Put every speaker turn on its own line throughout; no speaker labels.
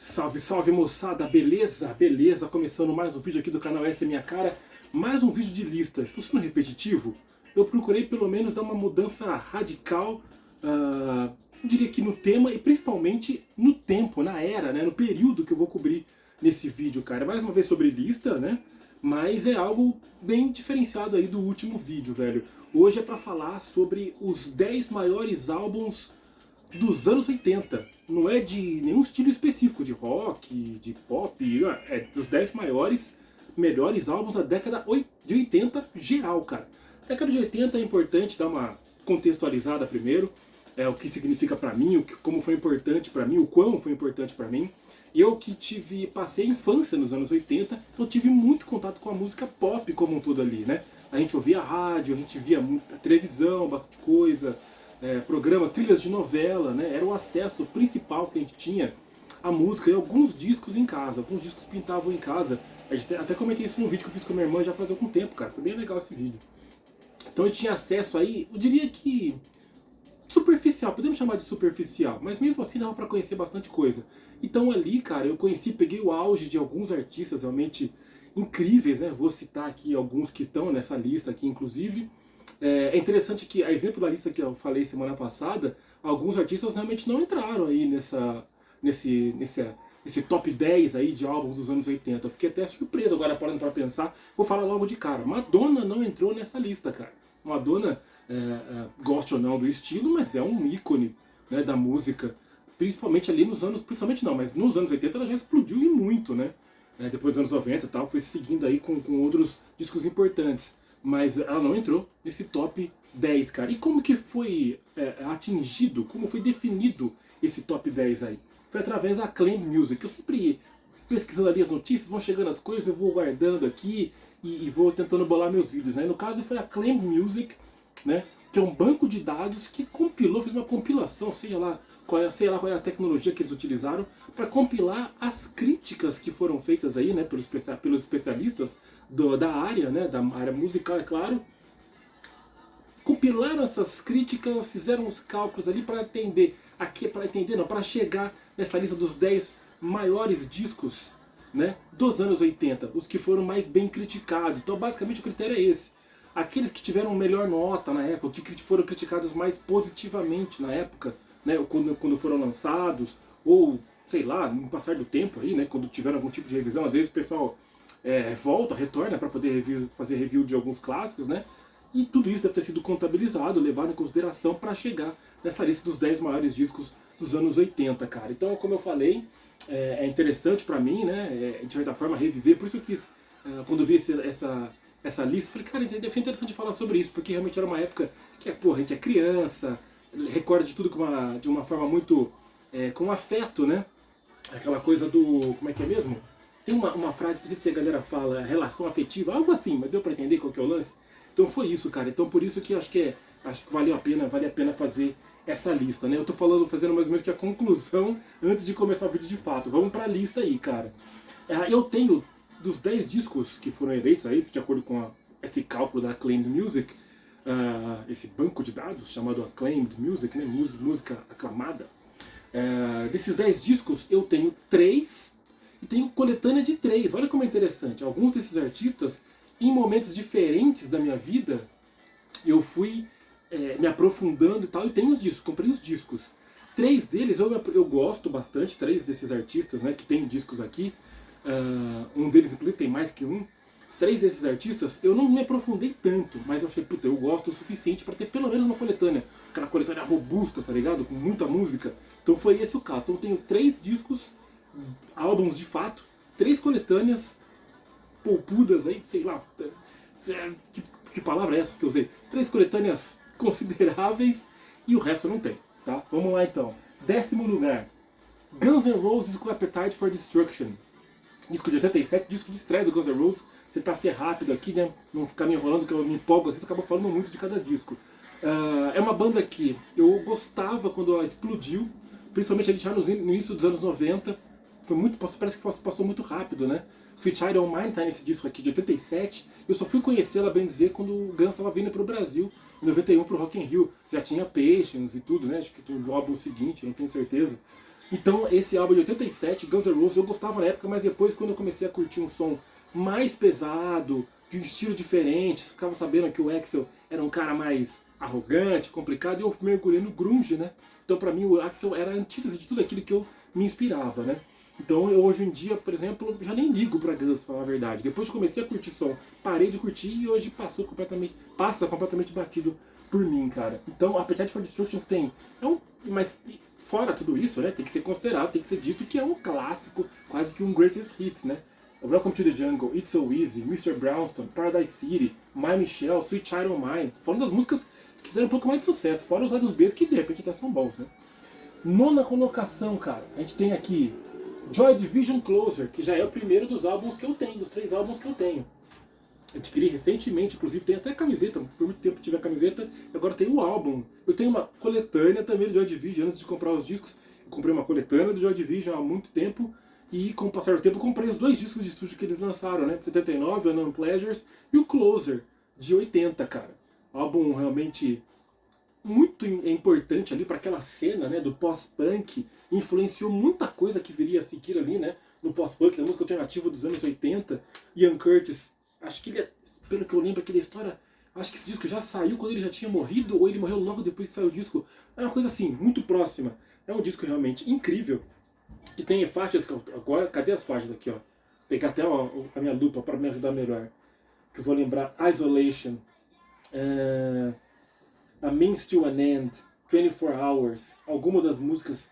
Salve, salve moçada, beleza? Beleza, começando mais um vídeo aqui do canal Essa é Minha Cara, mais um vídeo de lista. Estou sendo repetitivo? Eu procurei pelo menos dar uma mudança radical, eu diria que no tema e principalmente no tempo, na era, né, no período que eu vou cobrir nesse vídeo, cara. Mais uma vez sobre lista, né? Mas é algo bem diferenciado aí do último vídeo, velho. Hoje é pra falar sobre os 10 maiores álbuns dos anos 80. Não é de nenhum estilo específico, de rock, de pop, é dos 10 maiores, melhores álbuns da década de 80 geral, cara. Década de 80 é importante dar uma contextualizada primeiro, o que significa pra mim, como foi importante pra mim, o quão foi importante pra mim. Eu que passei a infância nos anos 80, então tive muito contato com a música pop como um todo ali, né? A gente ouvia rádio, a gente via muita televisão, bastante coisa, programas, trilhas de novela, né? Era o acesso principal que a gente tinha à música e alguns discos em casa, alguns discos pintavam em casa. A gente até comentei isso num vídeo que eu fiz com a minha irmã já faz algum tempo, cara, foi bem legal esse vídeo. Então eu tinha acesso aí, eu diria que superficial, podemos chamar de superficial, mas mesmo assim dava pra conhecer bastante coisa. Então ali, cara, eu peguei o auge de alguns artistas realmente incríveis, né? Vou citar aqui alguns que estão nessa lista aqui, inclusive. É interessante que, a exemplo da lista que eu falei semana passada, alguns artistas realmente não entraram aí nesse top 10 aí de álbuns dos anos 80. Eu fiquei até surpreso agora parando pra pensar. Vou falar logo de cara. Madonna não entrou nessa lista, cara. Madonna, goste ou não do estilo, mas é um ícone, né, da música. Principalmente ali nos anos... Principalmente não, mas nos anos 80 ela já explodiu e muito, né? Depois dos anos 90 e tal, foi seguindo aí com outros discos importantes. Mas ela não entrou nesse top 10, cara. E como que foi atingido, como foi definido esse top 10 aí? Foi através da Acclaimed Music. Eu sempre pesquisando ali as notícias, vão chegando as coisas, eu vou guardando aqui e vou tentando bolar meus vídeos, né? No caso foi a Acclaimed Music, né? Que é um banco de dados que compilou, fez uma compilação, sei lá qual é a tecnologia que eles utilizaram para compilar as críticas que foram feitas aí, né, pelos especialistas da área, né, da área musical, é claro. Compilaram essas críticas, fizeram os cálculos ali para para chegar nessa lista dos 10 maiores discos, né, dos anos 80, os que foram mais bem criticados. Então basicamente o critério é esse. Aqueles que tiveram melhor nota na época, que foram criticados mais positivamente na época, né, quando foram lançados, ou sei lá, no passar do tempo aí, né, quando tiveram algum tipo de revisão, às vezes o pessoal retorna para poder fazer review de alguns clássicos, né, e tudo isso deve ter sido contabilizado, levado em consideração para chegar nessa lista dos 10 maiores discos dos anos 80, cara. Então, como eu falei, é interessante para mim, né, de certa forma, reviver, por isso eu quis, quando eu vi essa lista, falei, cara, deve ser interessante falar sobre isso, porque realmente era uma época que, porra, a gente é criança, recorda de tudo de uma forma muito, com afeto, né? Aquela coisa do, como é que é mesmo? Tem uma frase específica que a galera fala, relação afetiva, algo assim, mas deu pra entender qual que é o lance? Então foi isso, cara. Então por isso que acho que vale a pena fazer essa lista, né? Eu tô fazendo mais ou menos que a conclusão antes de começar o vídeo de fato. Vamos pra lista aí, cara. Eu tenho dos 10 discos que foram eleitos aí, de acordo com esse cálculo da Acclaimed Music, esse banco de dados chamado Acclaimed Music, né, música aclamada, desses 10 discos eu tenho 3 e tenho coletânea de 3. Olha como é interessante. Alguns desses artistas, em momentos diferentes da minha vida, eu fui me aprofundando e tal, e tenho os discos, comprei os discos. 3 deles eu gosto bastante, 3 desses artistas, né, que tem discos aqui. Um deles, inclusive, tem mais que um. 3 desses artistas eu não me aprofundei tanto, mas eu falei, puta, eu gosto o suficiente para ter pelo menos uma coletânea. Aquela coletânea robusta, tá ligado? Com muita música. Então foi esse o caso. Então eu tenho 3 discos, álbuns de fato, 3 coletâneas poupudas aí, sei lá. Que palavra é essa que eu usei? 3 coletâneas consideráveis e o resto eu não tenho, tá? Vamos lá então. 10º lugar, Guns N' Roses com Appetite for Destruction. Disco de 87, disco de estreia do Guns N' Roses. Tentar ser rápido aqui, né? Não ficar me enrolando, que eu me empolgo, às vezes acabo falando muito de cada disco. É uma banda que eu gostava quando ela explodiu, principalmente ali já no início dos anos 90. Parece que passou muito rápido, né? Sweet Child O' Mine tá nesse disco aqui de 87. Eu só fui conhecê-la, bem dizer, quando o Guns estava vindo pro Brasil, em 91 pro Rock in Rio. Já tinha Patience e tudo, né? Acho que do álbum seguinte, não tenho certeza. Então esse álbum de 87, Guns N' Roses, eu gostava na época, mas depois quando eu comecei a curtir um som mais pesado, de um estilo diferente, você ficava sabendo que o Axl era um cara mais arrogante, complicado, e eu mergulhei no grunge, né? Então pra mim o Axl era a antítese de tudo aquilo que eu me inspirava, né? Então eu hoje em dia, por exemplo, já nem ligo pra Guns, pra falar a verdade. Depois que comecei a curtir som, parei de curtir e hoje passa completamente batido por mim, cara. Então, Appetite for Destruction tem... mas fora tudo isso, né, tem que ser considerado, tem que ser dito que é um clássico, quase que um greatest hits, né? Welcome to the Jungle, It's So Easy, Mr. Brownstone, Paradise City, My Michelle, Sweet Child O' Mine. Falando das músicas que fizeram um pouco mais de sucesso, fora os lados Bs que de repente até são bons, né? Nona colocação, cara, a gente tem aqui Joy Division Closer, que já é o primeiro dos álbuns que eu tenho, dos 3 álbuns que eu tenho. Eu adquiri recentemente, inclusive tem até camiseta, por muito tempo tive a camiseta, e agora tem o álbum. Eu tenho uma coletânea também do Joy Division, antes de comprar os discos, eu comprei uma coletânea do Joy Division há muito tempo, e com o passar do tempo eu comprei os 2 discos de estúdio que eles lançaram, né? 79, Unknown Pleasures, e o Closer, de 80, cara. Álbum realmente muito importante ali para aquela cena, né, do pós-punk, influenciou muita coisa que viria a seguir ali, né, no pós-punk, na música alternativa dos anos 80. Ian Curtis, acho que ele, pelo que eu lembro aqui da história, acho que esse disco já saiu quando ele já tinha morrido, ou ele morreu logo depois que saiu o disco. É uma coisa assim, muito próxima. É um disco realmente incrível, que tem faixas, agora, cadê as faixas aqui, ó? Vou pegar até a minha lupa para me ajudar melhor, que eu vou lembrar. Isolation, A Means to an End, 24 Hours, algumas das músicas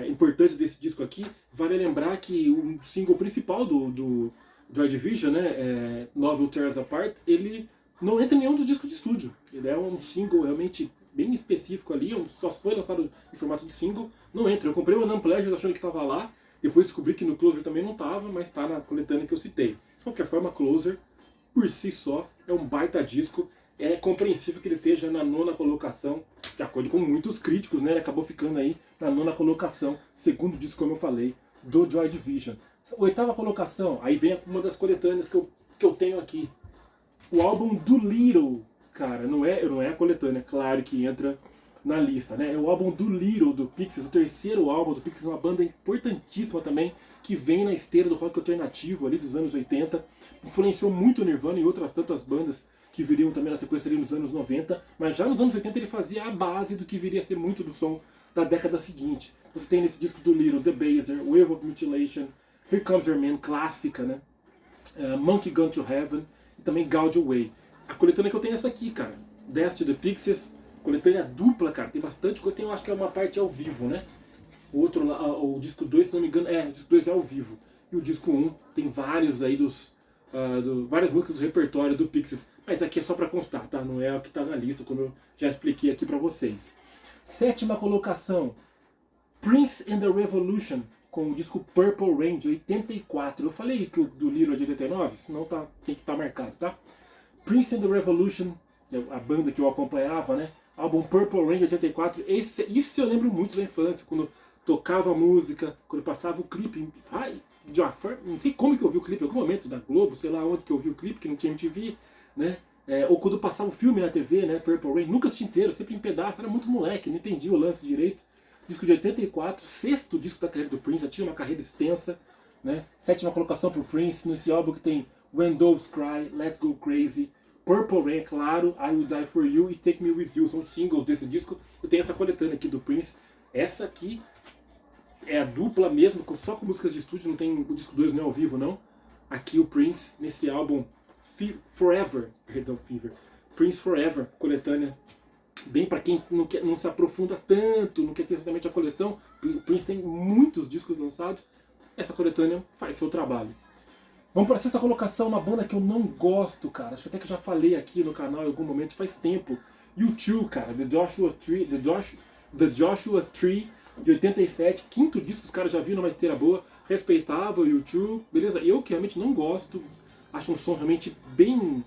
importantes desse disco aqui. Vale lembrar que o single principal do Joy Division, né, Love Will Tear Us Apart, ele não entra em nenhum dos discos de estúdio. Ele é um single realmente bem específico ali, só foi lançado em formato de single, não entra. Eu comprei o Unknown Pleasures achando que estava lá, depois descobri que no Closer também não estava, mas está na coletânea que eu citei. De qualquer forma, Closer, por si só, é um baita disco. É compreensível que ele esteja na 9ª colocação, de acordo com muitos críticos, né? Ele acabou ficando aí na 9ª colocação, segundo disco, como eu falei, do Joy Division. 8ª colocação, aí vem uma das coletâneas que eu tenho aqui. O álbum do Little, cara, não é a coletânea, claro que entra na lista, né? É o álbum do Little, do Pixies, o terceiro álbum do Pixies, uma banda importantíssima também, que vem na esteira do rock alternativo ali dos anos 80, influenciou muito o Nirvana e outras tantas bandas que viriam também na sequência ali nos anos 90, mas já nos anos 80 ele fazia a base do que viria a ser muito do som da década seguinte. Você tem nesse disco do Little, The Baser, Wave of Mutilation, Here Comes Your Man, clássica, né? Monkey Gone to Heaven, e também Gouge Away. A coletânea que eu tenho é essa aqui, cara. Death to the Pixies, coletânea dupla, cara. Tem bastante coisa, eu acho que é uma parte ao vivo, né? O outro lá, o disco 2, se não me engano, o disco 2 é ao vivo. E o disco 1 tem vários aí várias músicas do repertório do Pixies. Mas aqui é só pra constar, tá? Não é o que tá na lista, como eu já expliquei aqui pra vocês. 7ª colocação, Prince and the Revolution, com o disco Purple Rain, de 84. Eu falei que o do Little é de 89, senão tem que estar marcado, tá? Prince and the Revolution, a banda que eu acompanhava, né? Álbum Purple Rain de 84. Isso eu lembro muito da infância, quando tocava a música, quando passava o clipe. Não sei como que eu vi o clipe, em algum momento da Globo, sei lá onde que eu vi o clipe, que não tinha MTV, né? Ou quando passava o filme na TV, né? Purple Rain, nunca assisti inteiro, sempre em pedaço, era muito moleque, não entendi o lance direito. Disco de 84, 6º disco da carreira do Prince, já tinha uma carreira extensa, né? 7ª colocação pro Prince, nesse álbum que tem When Doves Cry, Let's Go Crazy, Purple Rain, é claro, I Will Die For You e Take Me With You, são singles desse disco. Eu tenho essa coletânea aqui do Prince, essa aqui é a dupla mesmo, só com músicas de estúdio, não tem o disco 2 não é ao vivo não. Aqui o Prince, nesse álbum Fever, Prince Forever, coletânea, bem para quem não se aprofunda tanto, não quer ter exatamente a coleção. O Prince tem muitos discos lançados, essa coletânea faz seu trabalho. Vamos para a 6ª colocação, uma banda que eu não gosto, cara, acho até que eu já falei aqui no canal em algum momento, faz tempo. U2, cara, The Joshua Tree, de 87, 5º disco, os caras já viram uma esteira boa, respeitável, U2, beleza? Eu que realmente não gosto, acho um som realmente bem...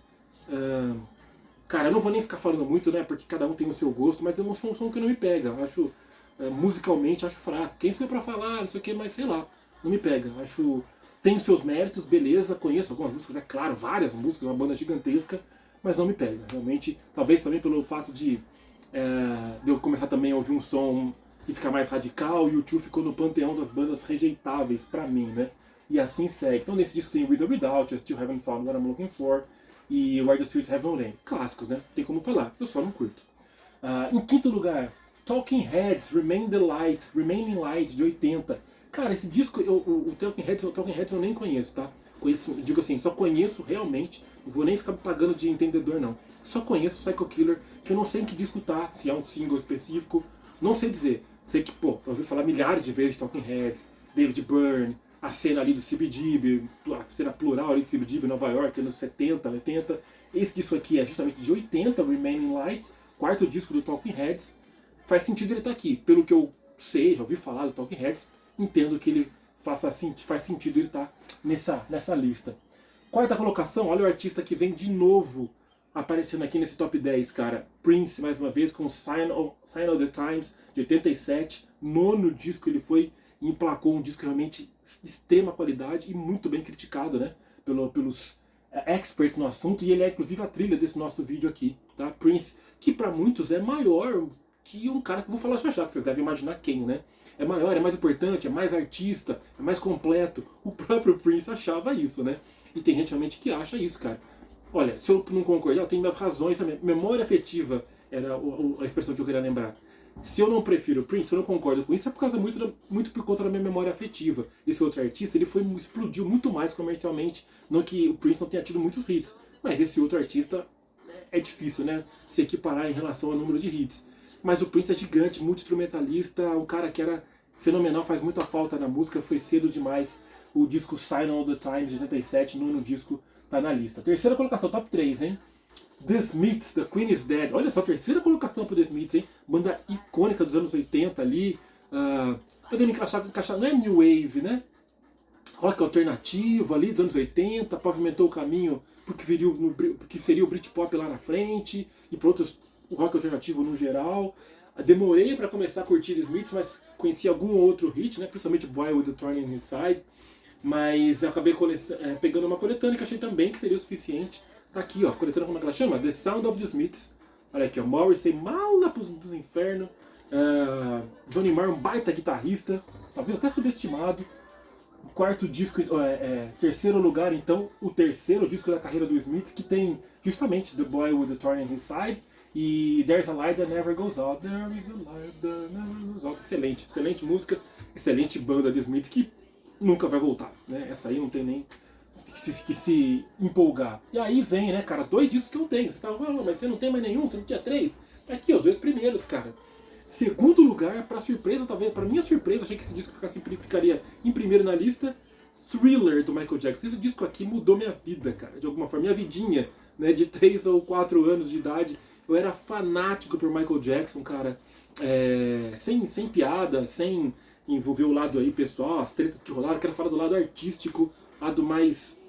cara, eu não vou nem ficar falando muito, né, porque cada um tem o seu gosto, mas é um som que não me pega, eu acho, musicalmente, acho fraco. Quem sou eu pra falar, não sei o que, mas sei lá, não me pega, acho... Tem os seus méritos, beleza, conheço algumas músicas, é claro, várias músicas, uma banda gigantesca, mas não me pega, realmente, talvez também pelo fato de eu começar também a ouvir um som e ficar mais radical, e o U2 ficou no panteão das bandas rejeitáveis pra mim, né? E assim segue. Então nesse disco tem With or Without, I Still Haven't Found What I'm Looking For, e Where the Streets Have No Name. Clássicos, né? Tem como falar, eu só não curto. Em quinto lugar, Talking Heads, Remaining Light, de 80. Cara, esse disco, o Talking Heads eu nem conheço, tá? Conheço, digo assim, só conheço realmente, não vou nem ficar pagando de entendedor não. Só conheço o Psycho Killer, que eu não sei em que disco tá, se é um single específico, não sei dizer. Sei que, pô, eu ouvi falar milhares de vezes de Talking Heads, David Byrne, a cena ali do CBGB, a cena plural ali do CBGB, Nova York, anos 70, 80. Esse disco aqui é justamente de 80, Remaining Light, quarto disco do Talking Heads. Faz sentido ele estar aqui. Pelo que eu sei, já ouvi falar do Talking Heads, entendo que ele faz sentido ele estar nessa lista. Quarta colocação, olha o artista que vem de novo aparecendo aqui nesse top 10, cara. Prince, mais uma vez, com Sign of the Times, de 87. Nono disco ele foi e emplacou um disco realmente de extrema qualidade e muito bem criticado, né? Pelos experts no assunto. E ele é, inclusive, a trilha desse nosso vídeo aqui, tá? Prince, que para muitos é maior que um cara que eu vou falar já, que vocês devem imaginar quem, né? É maior, é mais importante, é mais artista, é mais completo. O próprio Prince achava isso, né? E tem gente realmente que acha isso, cara. Olha, se eu não concordar, eu tenho minhas razões também. Memória afetiva era a expressão que eu queria lembrar. Se eu não prefiro o Prince, se eu não concordo com isso, é por causa muito por conta da minha memória afetiva. Esse outro artista, ele explodiu muito mais comercialmente, não que o Prince não tenha tido muitos hits. Mas esse outro artista é difícil, né? Se equiparar em relação ao número de hits. Mas o Prince é gigante, multi-instrumentalista, um cara que era fenomenal, faz muita falta na música, foi cedo demais. O disco Sign of the Times, de 87, nono disco, tá na lista. Terceira colocação, top 3, hein? The Smiths, The Queen is Dead. Olha só, terceira colocação pro The Smiths, hein? Banda icônica dos anos 80 ali. Podemos encaixar, não é New Wave, né? Rock alternativo ali dos anos 80, pavimentou o caminho porque seria o Britpop lá na frente, e para outros, o rock alternativo no geral. Demorei para começar a curtir The Smiths, mas conheci algum outro hit, né? Principalmente Boy with the Thorn in His Side. Mas eu acabei pegando uma coletânea que achei também que seria o suficiente. Tá aqui, ó, coletânea, como é que ela chama? The Sound of the Smiths. Olha aqui, ó, Morrissey, mal lá dos infernos. Johnny Marr, um baita guitarrista, talvez até subestimado. O quarto disco, terceiro lugar, então, o terceiro disco da carreira do Smiths, que tem justamente The Boy with the Thorn in His Side e There's a Light That Never Goes Out. There is a light that never goes out. Excelente, excelente música, excelente banda de Smiths que nunca vai voltar, né? Essa aí não tem nem que se empolgar. E aí vem, né, cara, 2 discos que eu tenho. Você estava falando, mas você não tem mais nenhum, você não tinha 3? Tá aqui, os 2 primeiros, cara. Segundo lugar, pra surpresa, talvez, pra minha surpresa, achei que esse disco ficaria em primeiro na lista, Thriller, do Michael Jackson. Esse disco aqui mudou minha vida, cara, de alguma forma. Minha vidinha, né, de 3 ou 4 anos de idade, eu era fanático por Michael Jackson, cara, sem piada, sem envolver o lado aí pessoal, as tretas que rolaram. Quero falar do lado artístico, lado mais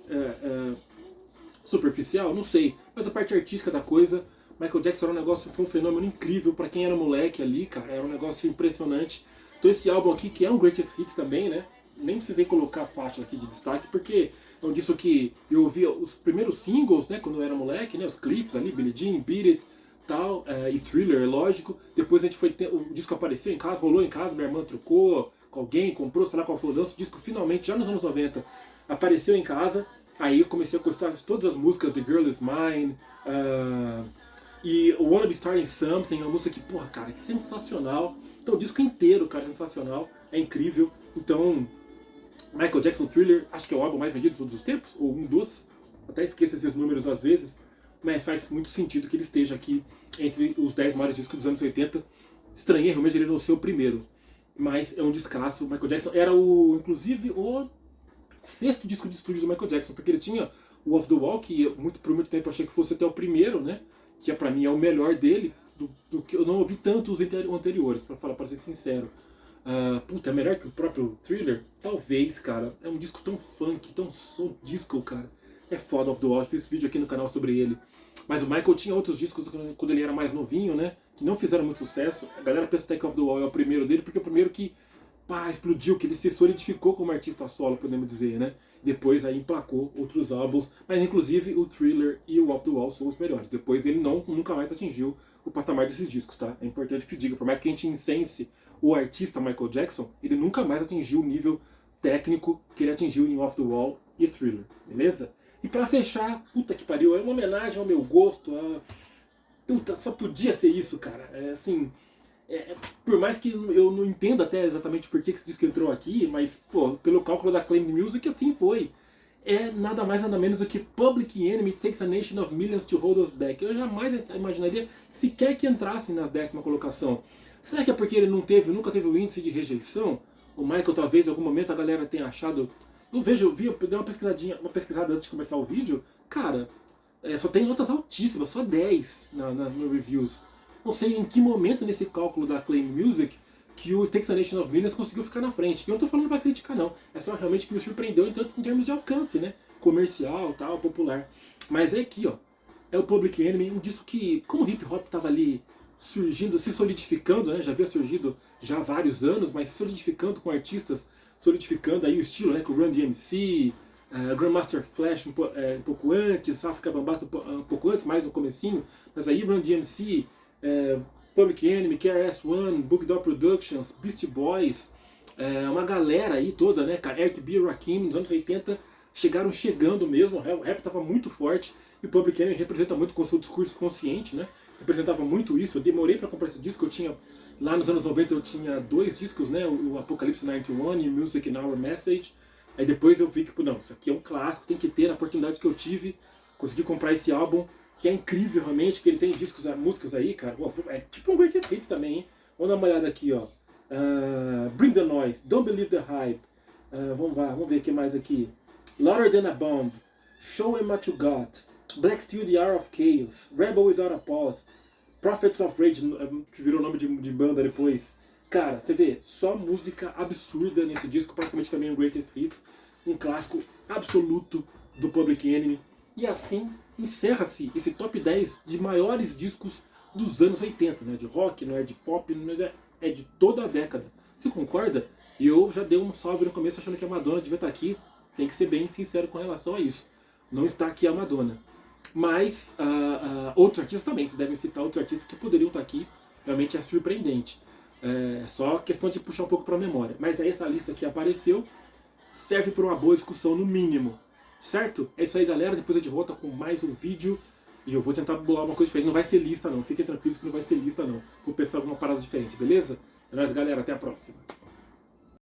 superficial, não sei, mas a parte artística da coisa. Michael Jackson era foi um fenômeno incrível pra quem era moleque ali, cara, era um negócio impressionante. Então esse álbum aqui, que é um Greatest Hits também, né, nem precisei colocar faixas aqui de destaque, porque é um disco que eu ouvia os primeiros singles, né, quando eu era moleque, né, os clipes ali, Billie Jean, Beat It, tal, e Thriller, é lógico. Depois a gente o disco apareceu em casa, rolou em casa, minha irmã trocou com alguém, comprou, sei lá qual foi o lance, o disco finalmente, já nos anos 90, apareceu em casa. Aí eu comecei a gostar de todas as músicas, The Girl Is Mine, e Wanna Be Starting Something, uma música que, porra, cara, que sensacional. Então o disco inteiro, cara, é sensacional, é incrível. Então, Michael Jackson Thriller, acho que é o álbum mais vendido de todos os tempos, ou um dos, até esqueço esses números às vezes, mas faz muito sentido que ele esteja aqui entre os 10 maiores discos dos anos 80. Estranhei realmente ele não ser o primeiro, mas é um descasso. Michael Jackson era inclusive o 6º disco de estúdio do Michael Jackson, porque ele tinha o Off the Wall, que por muito tempo eu achei que fosse até o primeiro, né? Que pra mim é o melhor dele, do que eu não ouvi tanto os anteriores, para ser sincero. Puta, é melhor que o próprio Thriller? Talvez, cara. É um disco tão funk, tão soul disco, cara. É foda, Off the Wall. Eu fiz vídeo aqui no canal sobre ele. Mas o Michael tinha outros discos quando ele era mais novinho, né? Que não fizeram muito sucesso. A galera pensa até que Off the Wall é o primeiro dele, porque é o primeiro que pá, explodiu, que ele se solidificou como artista solo, podemos dizer, né? Depois aí emplacou outros álbuns, mas inclusive o Thriller e o Off the Wall são os melhores. Depois ele nunca mais atingiu o patamar desses discos, tá? É importante que se diga, por mais que a gente incense o artista Michael Jackson, ele nunca mais atingiu o nível técnico que ele atingiu em Off the Wall e Thriller, beleza? E pra fechar, puta que pariu, é uma homenagem ao meu gosto, puta, só podia ser isso, cara. É assim, por mais que eu não entenda até exatamente por que esse disco entrou aqui, mas, pô, pelo cálculo da Acclaimed Music, assim foi. É nada mais nada menos do que Public Enemy Takes a Nation of Millions to Hold Us Back. Eu jamais imaginaria sequer que entrasse na 10ª colocação. Será que é porque ele nunca teve o índice de rejeição? O Michael, talvez, em algum momento a galera tenha achado... Eu dei uma pesquisada antes de começar o vídeo, cara, só tem notas altíssimas, só 10 no reviews. Não sei em que momento nesse cálculo da Acclaimed Music que o Takes a Nation of Millions conseguiu ficar na frente. E eu não tô falando pra criticar, não. É só realmente que me surpreendeu em termos de alcance, né? Comercial, tal, popular. Mas é aqui, ó. É o Public Enemy, um disco que, como o hip hop tava ali surgindo, se solidificando, né? Já havia surgido já há vários anos, mas se solidificando com artistas, solidificando aí o estilo, né? Com o Run DMC, Grandmaster Flash um pouco antes, Afrika Bambaataa um pouco antes, mais no comecinho, mas aí Run DMC, Public Enemy, KRS-One, Book Dog Productions, Beastie Boys, uma galera aí toda, né, cara, Eric B. Rakim, nos anos 80, chegando mesmo, o rap estava muito forte, e o Public Enemy representa muito com o seu discurso consciente, né, representava muito isso. Eu demorei para comprar esse disco, lá nos anos 90 eu tinha 2 discos, né, o Apocalypse 91 e o Music in Our Message. Aí depois eu vi que, não, isso aqui é um clássico, tem que ter. Na oportunidade que eu tive, consegui comprar esse álbum, que é incrível realmente, que ele tem músicas aí, cara, é tipo um Greatest Hits também, hein. Vamos dar uma olhada aqui, ó. Bring the Noise, Don't Believe the Hype, vamos ver o que mais aqui. Louder Than a Bomb, Show 'Em What You Got, Black Steel, The Hour of Chaos, Rebel Without a Pause, Prophets of Rage, que virou nome de banda depois. Cara, você vê, só música absurda nesse disco, praticamente também um Greatest Hits, um clássico absoluto do Public Enemy. E assim encerra-se esse top 10 de maiores discos dos anos 80, né? De rock, não é de pop, é de toda a década. Você concorda? E eu já dei um salve no começo achando que a Madonna devia estar aqui. Tem que ser bem sincero com relação a isso. Não está aqui a Madonna. Mas outros artistas também, vocês devem citar outros artistas que poderiam estar aqui. Realmente é surpreendente. É só questão de puxar um pouco para a memória. Mas essa lista que apareceu serve para uma boa discussão no mínimo. Certo? É isso aí, galera. Depois eu de volta com mais um vídeo. E eu vou tentar bolar uma coisa diferente. Não vai ser lista, não. Fiquem tranquilos que não vai ser lista, não. Vou pensar alguma parada diferente, beleza? É nóis, galera. Até a próxima.